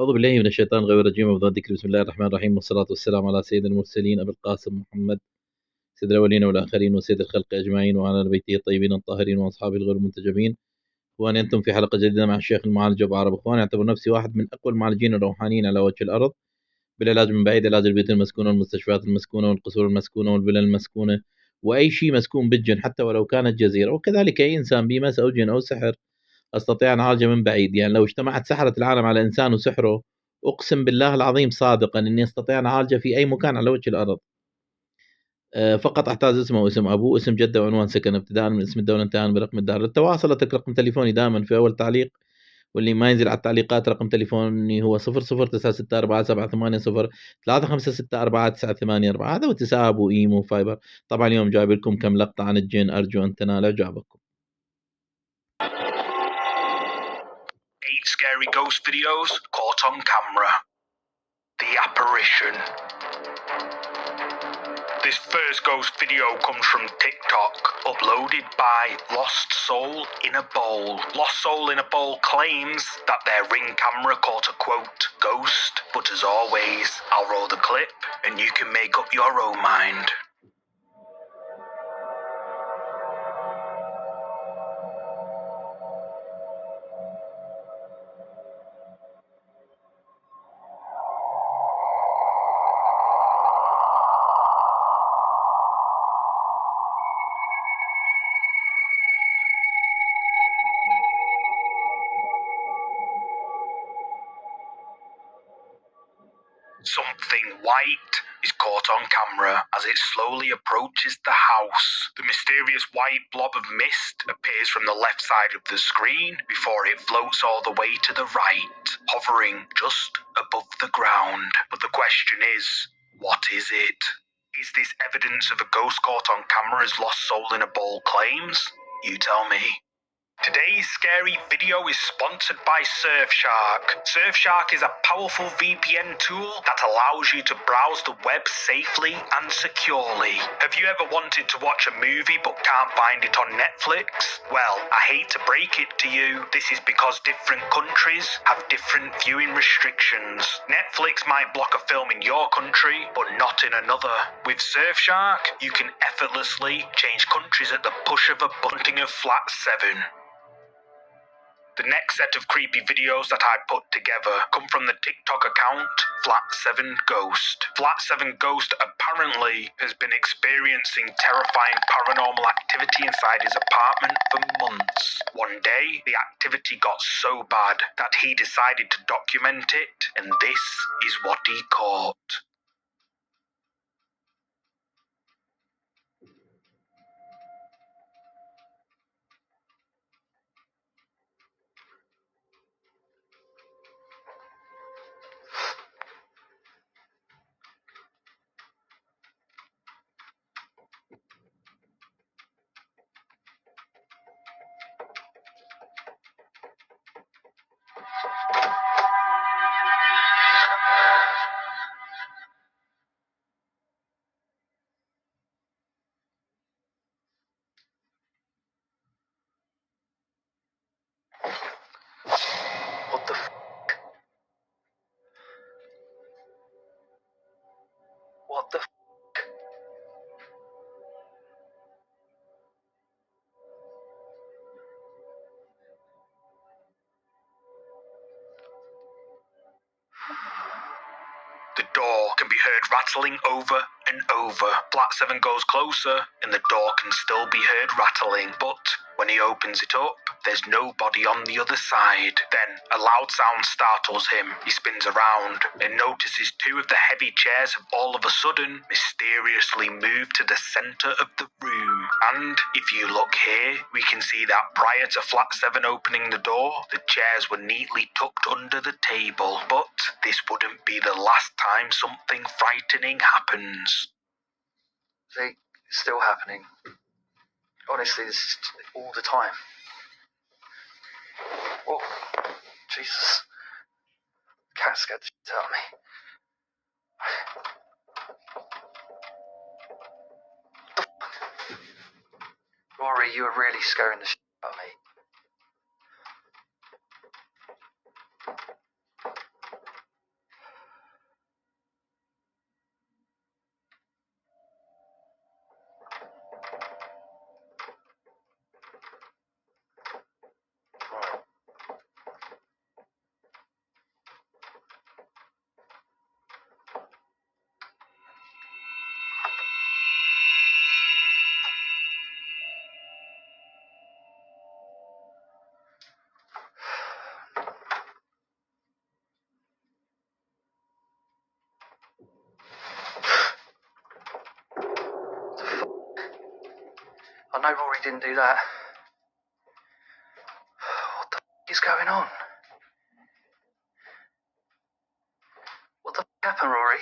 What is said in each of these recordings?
أعوذ بالله من الشيطان الغوي الرجيم وبفضل الذكر. بسم الله الرحمن الرحيم، والصلاة والسلام على سيد المرسلين أبي القاسم محمد سيد الأولين والآخرين وسيد الخلق أجمعين وعلى بيته الطيبين الطاهرين وأصحابه الغر المنتجبين. وأن أنتم في حلقة جديدة مع الشيخ المعالج أبو عرب. إخواني، أعتبر نفسي واحد من أقوى المعالجين الروحانيين على وجه الأرض بالعلاج من بعيد، علاج البيوت المسكونة والمستشفيات المسكونة والقصور المسكونة والفلل المسكونة وأي شيء مسكون بالجن حتى ولو كانت جزيرة، وكذلك أي إنسان بمس أو جن أو سحر أستطيع أن أعالجه من بعيد. يعني لو اجتمعت سحرة العالم على إنسان وسحره، أقسم بالله العظيم صادقا إني أستطيع أن أعالجه في أي مكان على وجه الأرض. فقط أحتاج اسمه واسم أبوه، اسم جده وعنوان سكن، ابتداء من اسم الدولة انتهاء برقم الدار. للتواصل أترك رقم تليفوني دائما في أول تعليق، واللي ما ينزل على التعليقات رقم تليفوني هو 0096477803564984. هذا واتساب وإيمو وفايبر. طبعا اليوم جايب لكم كم لقطة عن الجن، أرجو أن تنال إعجابكم. 8 scary ghost videos caught on camera. The apparition. This first ghost video comes from TikTok, uploaded by Lost Soul in a Bowl. Lost Soul in a Bowl claims that their Ring camera caught a quote ghost, but as always, I'll roll the clip and you can make up your own mind. Something white is caught on camera as it slowly approaches the house. The mysterious white blob of mist appears from the left side of the screen before it floats all the way to the right, hovering just above the ground. But the question is, what is it? Is this evidence of a ghost caught on camera as Lost Soul in a Bowl claims? You tell me. Today's scary video is sponsored by Surfshark. Surfshark is a powerful VPN tool that allows you to browse the web safely and securely. Have you ever wanted to watch a movie but can't find it on Netflix? Well, I hate to break it to you, this is because different countries have different viewing restrictions. Netflix might block a film in your country, but not in another. With Surfshark, you can effortlessly change countries at the push of a button of Flat 7. The next set of creepy videos that I put together come from the TikTok account Flat 7 Ghost. Flat 7 Ghost apparently has been experiencing terrifying paranormal activity inside his apartment for months. One day, the activity got so bad that he decided to document it, and this is what he caught. What the What the The door can be heard rattling over and over. Flat 7 goes closer and the door can still be heard rattling, but when he opens it up, there's nobody on the other side. Then a loud sound startles him. He spins around and notices two of the heavy chairs have all of a sudden mysteriously moved to the center of the room. And if you look here, we can see that prior to Flat 7 opening the door, the chairs were neatly tucked under the table. But this wouldn't be the last time something frightening happens. See, it's still happening. Honestly, this is all the time. Oh, Jesus. Cat scared the shit out of me. Rory, you were really scaring the shit out of me. I know Rory didn't do that. What the f*** is going on? What the f*** happened, Rory?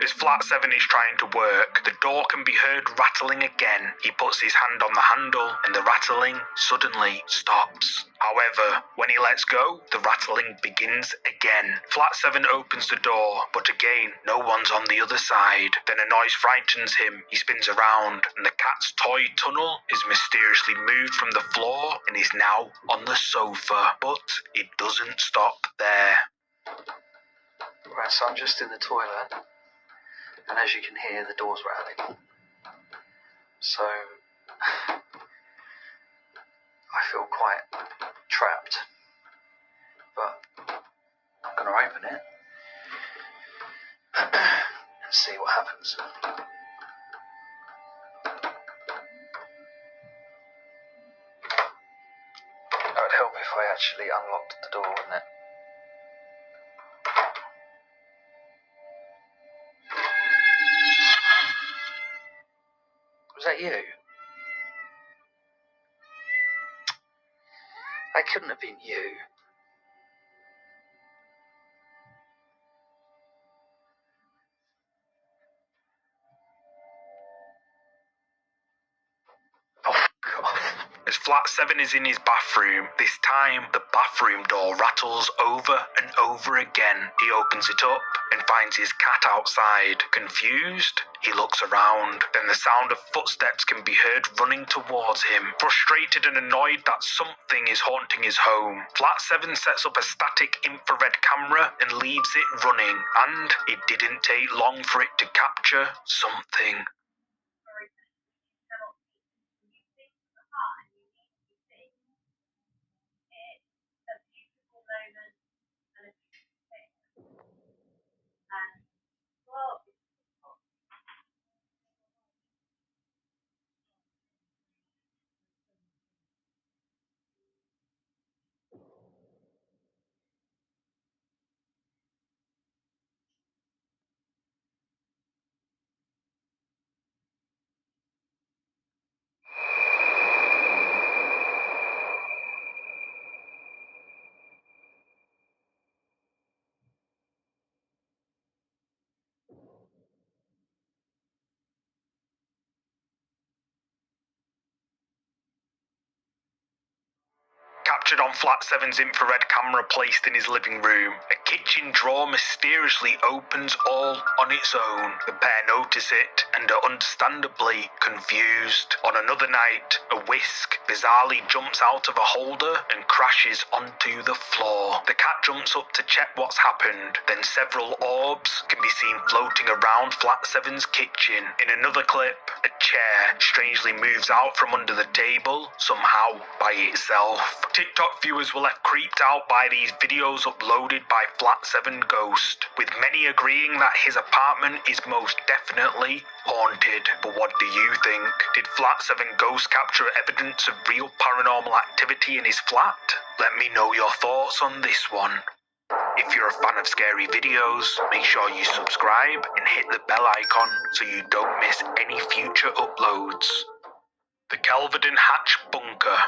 As Flat 7 is trying to work, the door can be heard rattling again. He puts his hand on the handle and the rattling suddenly stops. However, when he lets go, the rattling begins again. Flat 7 opens the door, but again, no one's on the other side. Then a noise frightens him. He spins around, and the cat's toy tunnel is mysteriously moved from the floor and is now on the sofa. But it doesn't stop there. Right, so I'm just in the toilet. And as you can hear, the door's rattling. So, I feel quite trapped. But I'm going to open it and see what happens. It would help if I actually unlocked the door, wouldn't it? Was that you? That couldn't have been you. Oh, fuck off. As Flat 7 is in his bathroom, this time the bathroom door rattles over and over again. He opens it up and finds his cat outside. Confused, he looks around. Then the sound of footsteps can be heard running towards him. Frustrated and annoyed that something is haunting his home, Flat 7 sets up a static infrared camera and leaves it running. And it didn't take long for it to capture something. Captured on Flat 7's infrared camera placed in his living room, a kitchen drawer mysteriously opens all on its own. The pair notice it and are understandably confused. On another night, a whisk bizarrely jumps out of a holder and crashes onto the floor. The cat jumps up to check what's happened. Then several orbs can be seen floating around Flat 7's kitchen. In another clip, a chair strangely moves out from under the table, somehow by itself. TikTok viewers were left creeped out by these videos uploaded by Flat 7 Ghost, with many agreeing that his apartment is most definitely haunted. But what do you think? Did Flat 7 Ghost capture evidence of real paranormal activity in his flat? Let me know your thoughts on this one. If you're a fan of scary videos, make sure you subscribe and hit the bell icon so you don't miss any future uploads. The Kelvedon Hatch Bunker.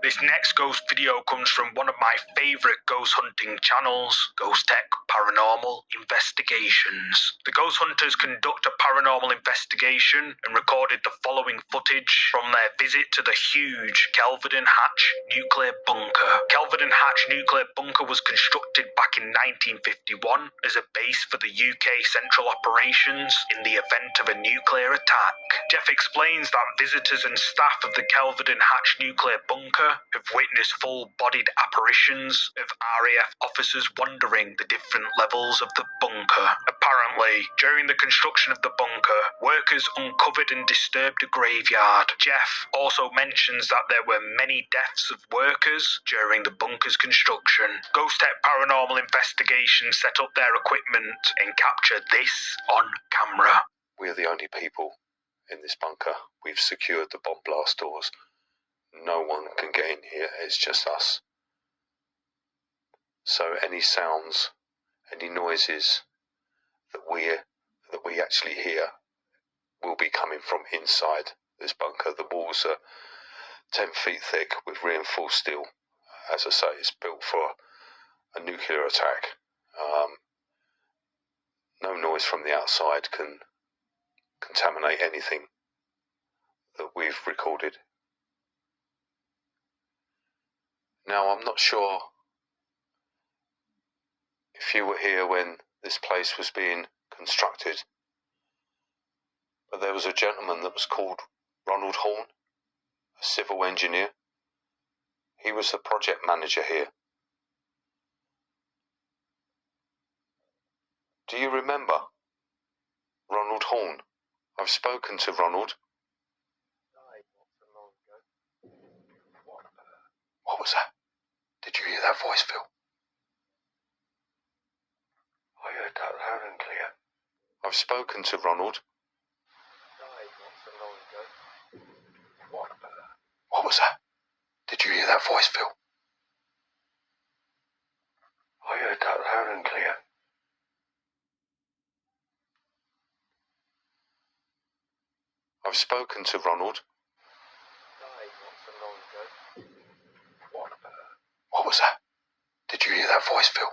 This next ghost video comes from one of my favourite ghost hunting channels, Ghost Tech Paranormal Investigations. The ghost hunters conduct a paranormal investigation and recorded the following footage from their visit to the huge Kelvedon Hatch nuclear bunker. Kelvedon Hatch nuclear bunker was constructed back in 1951 as a base for the UK Central Operations in the event of a nuclear attack. Jeff explains that visitors and staff of the Kelvedon Hatch nuclear bunker have witnessed full-bodied apparitions of RAF officers wandering the different levels of the bunker. Apparently, during the construction of the bunker, workers uncovered and disturbed a graveyard. Jeff also mentions that there were many deaths of workers during the bunker's construction. Ghost Tech Paranormal Investigations set up their equipment and captured this on camera. We are the only people in this bunker. We've secured the bomb blast doors. No one can get in here, it's just us. So any sounds, any noises that we actually hear will be coming from inside this bunker. The walls are 10 feet thick with reinforced steel. As I say, it's built for a nuclear attack. No noise from the outside can contaminate anything that we've recorded. Now, I'm not sure if you were here when this place was being constructed, but there was a gentleman that was called Ronald Horn, a civil engineer. He was the project manager here. Do you remember Ronald Horn? I've spoken to Ronald. What was that? Did you hear that voice, Phil? I heard that loud and clear. I've spoken to Ronald. What was that? Did you hear that voice, Phil? I heard that loud and clear. I've spoken to Ronald. What was that? Did you hear that voice, Phil?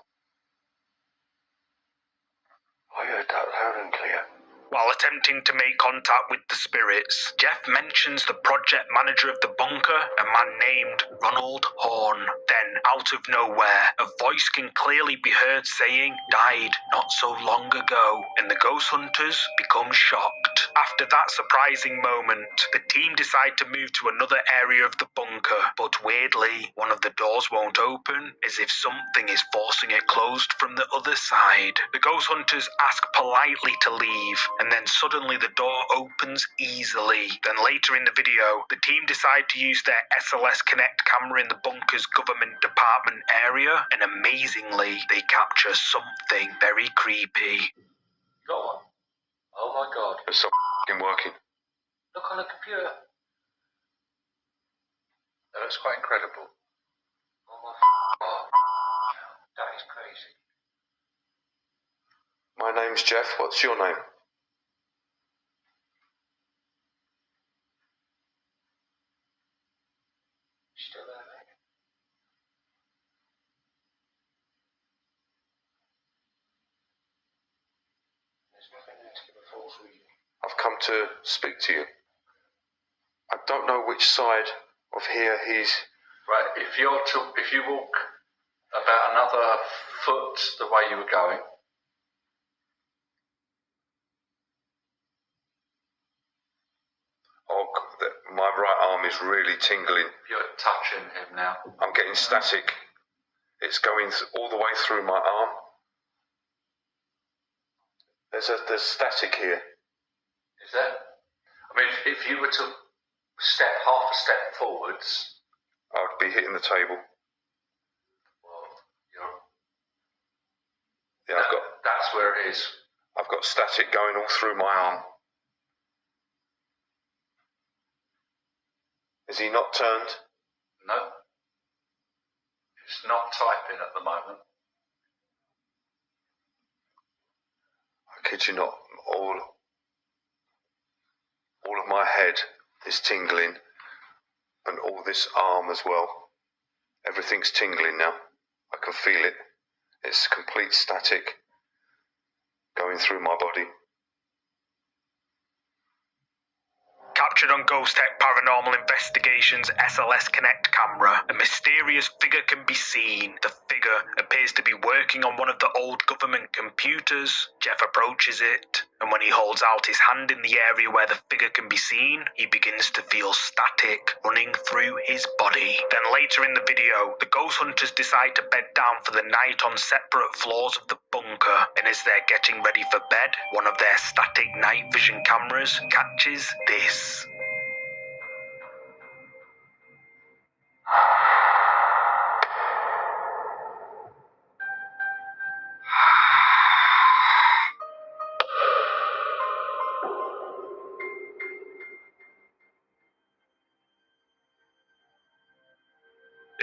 I heard that loud and clear. While attempting to make contact with the spirits, Jeff mentions the project manager of the bunker, a man named Ronald Horn. Then, out of nowhere, a voice can clearly be heard saying, "Died not so long ago," and the ghost hunters become shocked. After that surprising moment, the team decide to move to another area of the bunker, but weirdly, one of the doors won't open, as if something is forcing it closed from the other side. The ghost hunters ask politely to leave, and then suddenly the door opens easily. Then later in the video, the team decide to use their SLS Connect camera in the bunker's government department area, and amazingly, they capture something very creepy. Got one? Oh my god. It's so working. Look on the computer. That looks quite incredible. Oh my god. That is crazy. My name's Jeff. What's your name? Still there, mate? There's nothing there to give a false reading. I've come to speak to you. I don't know which side of here he's... Right, if you walk about another foot the way you were going, Oh, my right arm is really tingling. you're touching him now. I'm getting static. It's going all the way through my arm. There's static here. Is there? I mean, if you were to step half a step forwards, I'd be hitting the table. well, Yeah, that's where it is. I've got static going all through my arm. Is he not turned? No. It's not typing at the moment. I kid you not. All of my head is tingling, and all this arm as well. Everything's tingling now. I can feel it. It's complete static going through my body. Captured on Ghost Tech Paranormal Investigations SLS Connect camera, a mysterious figure can be seen. The figure appears to be working on one of the old government computers. Jeff approaches it, and when he holds out his hand in the area where the figure can be seen, he begins to feel static running through his body. Then later in the video, the ghost hunters decide to bed down for the night on separate floors of the bunker, and as they're getting ready for bed, one of their static night vision cameras catches this.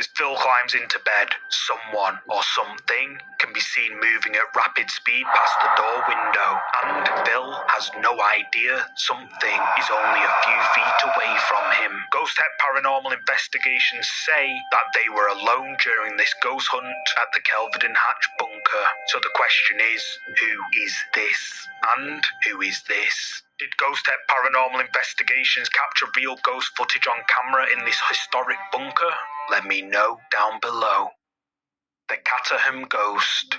As Phil climbs into bed, someone or something can be seen moving at rapid speed past the door window, and Phil has no idea something is only a few feet away from him. Ghost Tech Paranormal Investigations say that they were alone during this ghost hunt at the Kelvedon Hatch bunker. So the question is, who is this? And who is this? Did Ghost Tech Paranormal Investigations capture real ghost footage on camera in this historic bunker? Let me know down below. The Caterham Ghost.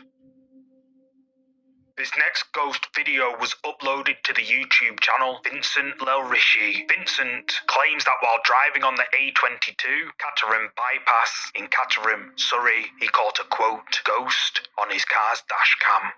This next ghost video was uploaded to the YouTube channel Vincent Lelrishi. Vincent claims that while driving on the A22 Caterham bypass in Caterham, Surrey, he caught a quote ghost on his car's dash cam.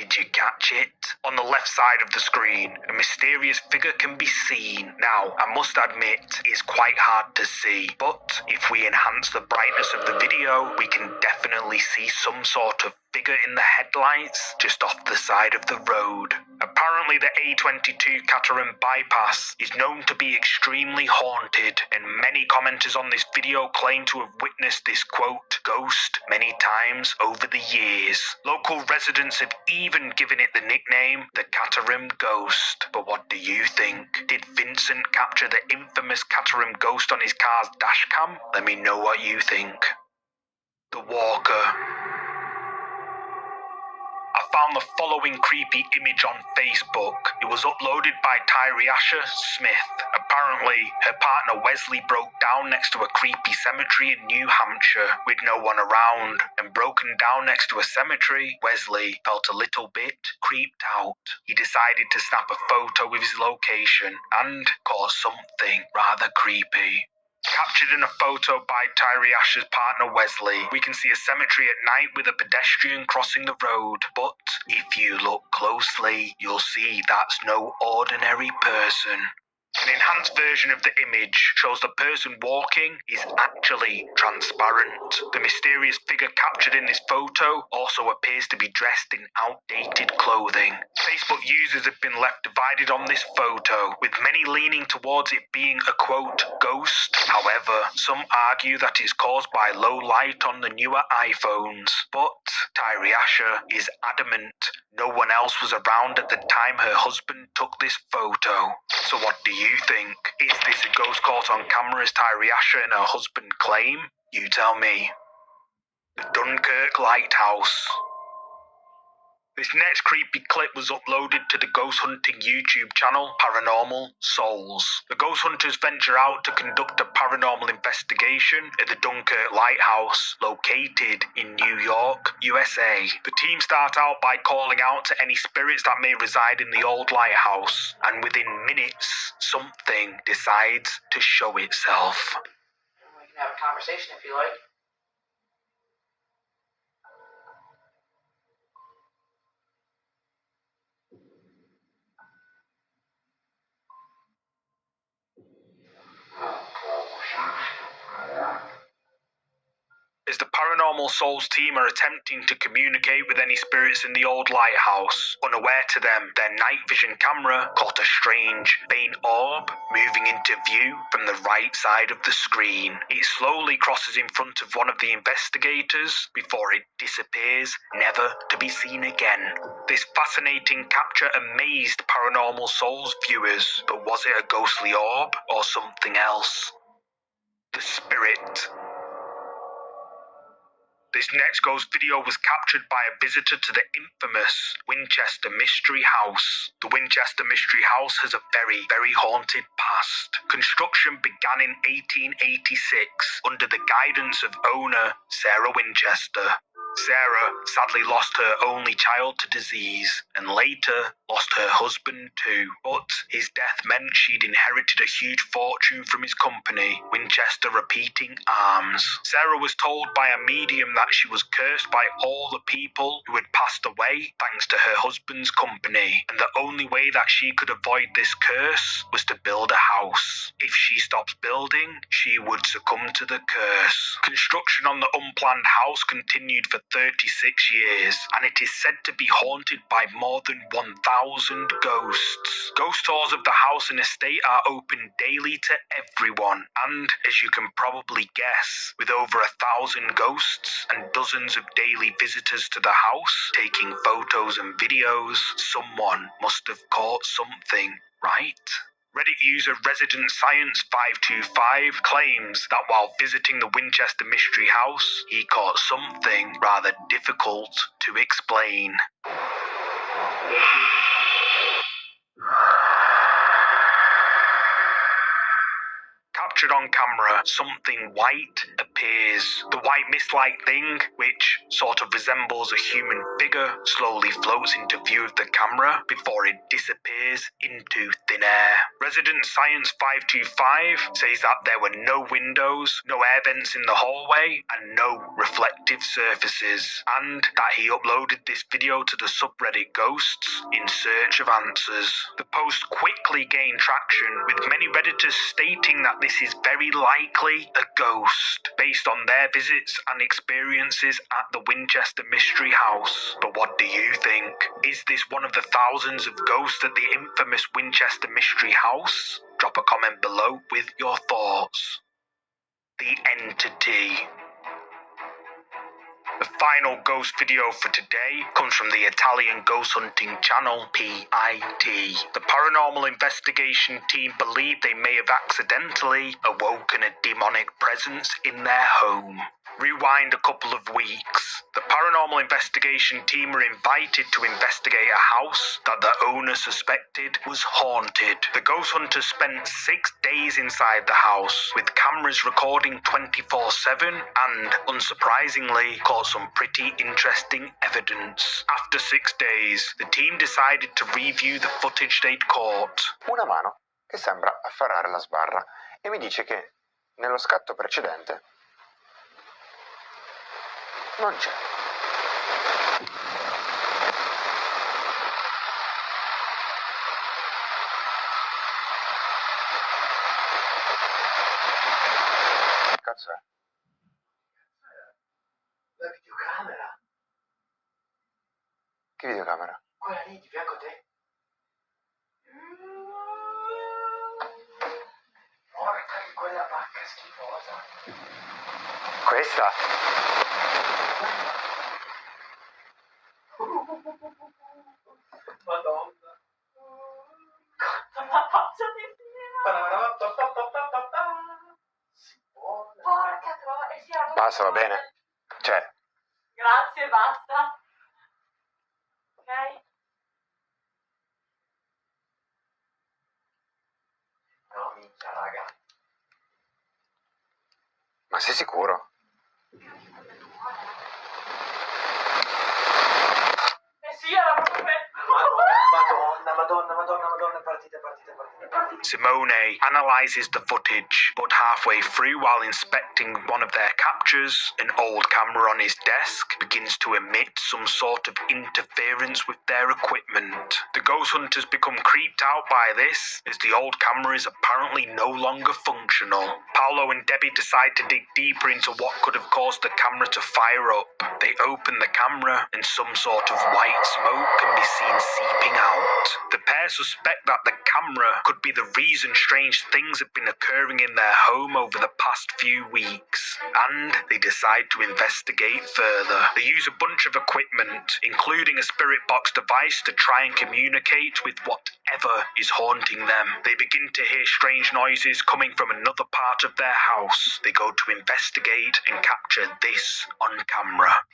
Did you catch it? On the left side of the screen, a mysterious figure can be seen. Now, I must admit, it's quite hard to see, but if we enhance the brightness of the video, we can definitely see some sort of figure in the headlights just off the side of the road. Apparently the A22 Caterham bypass is known to be extremely haunted, and many commenters on this video claim to have witnessed this quote ghost many times over the years. Local residents have even given it the nickname the Caterham Ghost. But what do you think? Did Vincent capture the infamous Caterham Ghost on his car's dashcam? Let me know what you think. The Walker. I found the following creepy image on Facebook. It was uploaded by Tyriasha Smith. Apparently, her partner Wesley broke down next to a creepy cemetery in New Hampshire with no one around, and broken down next to a cemetery, Wesley felt a little bit creeped out. He decided to snap a photo with his location and caught something rather creepy. Captured in a photo by Tyriasha's partner Wesley, we can see a cemetery at night with a pedestrian crossing the road. But if you look closely, you'll see that's no ordinary person. An enhanced version of the image shows the person walking is actually transparent. The mysterious figure captured in this photo also appears to be dressed in outdated clothing. Facebook users have been left divided on this photo, with many leaning towards it being a quote ghost. However, some argue that it's caused by low light on the newer iPhones. But Tyriasha is adamant no one else was around at the time her husband took this photo. So what do you think? Is this a ghost caught on camera as Tyriasha and her husband claim? You tell me. The Dunkirk Lighthouse. This next creepy clip was uploaded to the ghost hunting YouTube channel Paranormal Souls. The ghost hunters venture out to conduct a paranormal investigation at the Dunkirk Lighthouse, located in New York, USA. The team start out by calling out to any spirits that may reside in the old lighthouse, and within minutes, something decides to show itself. We can have a conversation if you like. As the Paranormal Souls team are attempting to communicate with any spirits in the old lighthouse, unaware to them, their night vision camera caught a strange, faint orb moving into view from the right side of the screen. It slowly crosses in front of one of the investigators before it disappears, never to be seen again. This fascinating capture amazed Paranormal Souls viewers, but was it a ghostly orb or something else? The Spirit. This next ghost video was captured by a visitor to the infamous Winchester Mystery House. The Winchester Mystery House has a very, very haunted past. Construction began in 1886 under the guidance of owner Sarah Winchester. Sarah sadly lost her only child to disease, and later lost her husband too. But his death meant she'd inherited a huge fortune from his company, Winchester Repeating Arms. Sarah was told by a medium that she was cursed by all the people who had passed away thanks to her husband's company, and the only way that she could avoid this curse was to build a house. if she stops building, she would succumb to the curse. Construction on the unplanned house continued for 36 years, and it is said to be haunted by more than 1,000 ghosts. Ghost tours of the house and estate are open daily to everyone, and as you can probably guess, with over 1,000 ghosts and dozens of daily visitors to the house taking photos and videos, someone must have caught something, right? Reddit user Resident Science 525 claims that while visiting the Winchester Mystery House, he caught something rather difficult to explain. Captured on camera, something white appears. The white mist-like thing, which sort of resembles a human figure, slowly floats into view of the camera before it disappears into thin air. Resident Science 525 says that there were no windows, no air vents in the hallway, and no reflective surfaces, and that he uploaded this video to the subreddit Ghosts in search of answers. The post quickly gained traction, with many Redditors stating that this is very likely a ghost, based on their visits and experiences at the Winchester Mystery House. But what do you think? Is this one of the thousands of ghosts at the infamous Winchester Mystery House? Drop a comment below with your thoughts. The Entity. The final ghost video for today comes from the Italian ghost hunting channel PIT. The paranormal investigation team believe they may have accidentally awoken a demonic presence in their home. Rewind a couple of weeks. The paranormal investigation team were invited to investigate a house that the owner suspected was haunted. The ghost hunters spent 6 days inside the house, with cameras recording 24/7 and, unsurprisingly, caught some pretty interesting evidence. After 6 days, the team decided to review the footage they'd caught. Una mano che sembra afferrare la sbarra e mi dice che nello scatto precedente non c'è. Che cazzo è? La videocamera. Che videocamera? Quella lì di fianco a te. Porca di quella vacca schifosa. Questa? Madonna. La faccia di porca troia. E si era Basta, va bene. Cioè, Grazie, basta. Ok? No, minchia, raga. ma sei sicuro? Eh sì, era proprio per... Madonna, partite. Simone analyzes the footage, but halfway through, while inspecting one of their captures, an old camera on his desk begins to emit some sort of interference with their equipment. The ghost hunters become creeped out by this, as the old camera is apparently no longer functional. Paolo and Debbie decide to dig deeper into what could have caused the camera to fire up. They open the camera, and some sort of white smoke can be seen seeping out. The pair suspect that the camera could be the reason strange things have been occurring in their home over the past few weeks, and they decide to investigate further. They use a bunch of equipment, including a spirit box device, to try and communicate with whatever is haunting them. They begin to hear strange noises coming from another part of their house. They go to investigate and capture this on camera.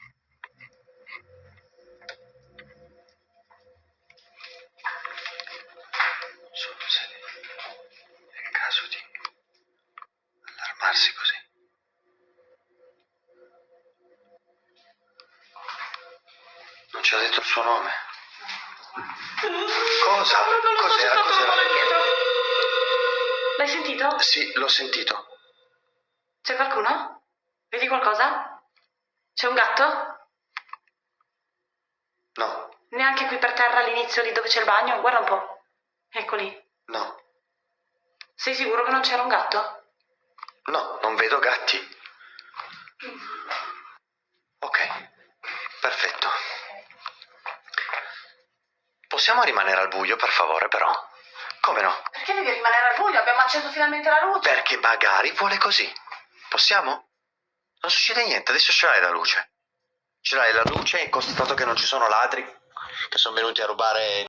È il caso di allarmarsi così. Non ci ha detto il suo nome. Cosa? Cos'era? L'hai sentito? Sì, l'ho sentito. C'è qualcuno? Vedi qualcosa? C'è un gatto? No, Neanche qui per terra all'inizio, lì dove c'è il bagno? Guarda un po'. Ecco lì. no. Sei sicuro che non c'era un gatto? No, non vedo gatti. Ok, perfetto. Possiamo rimanere al buio, per favore, però? Come no? Perché devi rimanere al buio? Abbiamo acceso finalmente la luce. Perché magari vuole così. Possiamo? Non succede niente, adesso ce l'hai la luce. Ce l'hai la luce e constatato che non ci sono ladri che sono venuti a rubare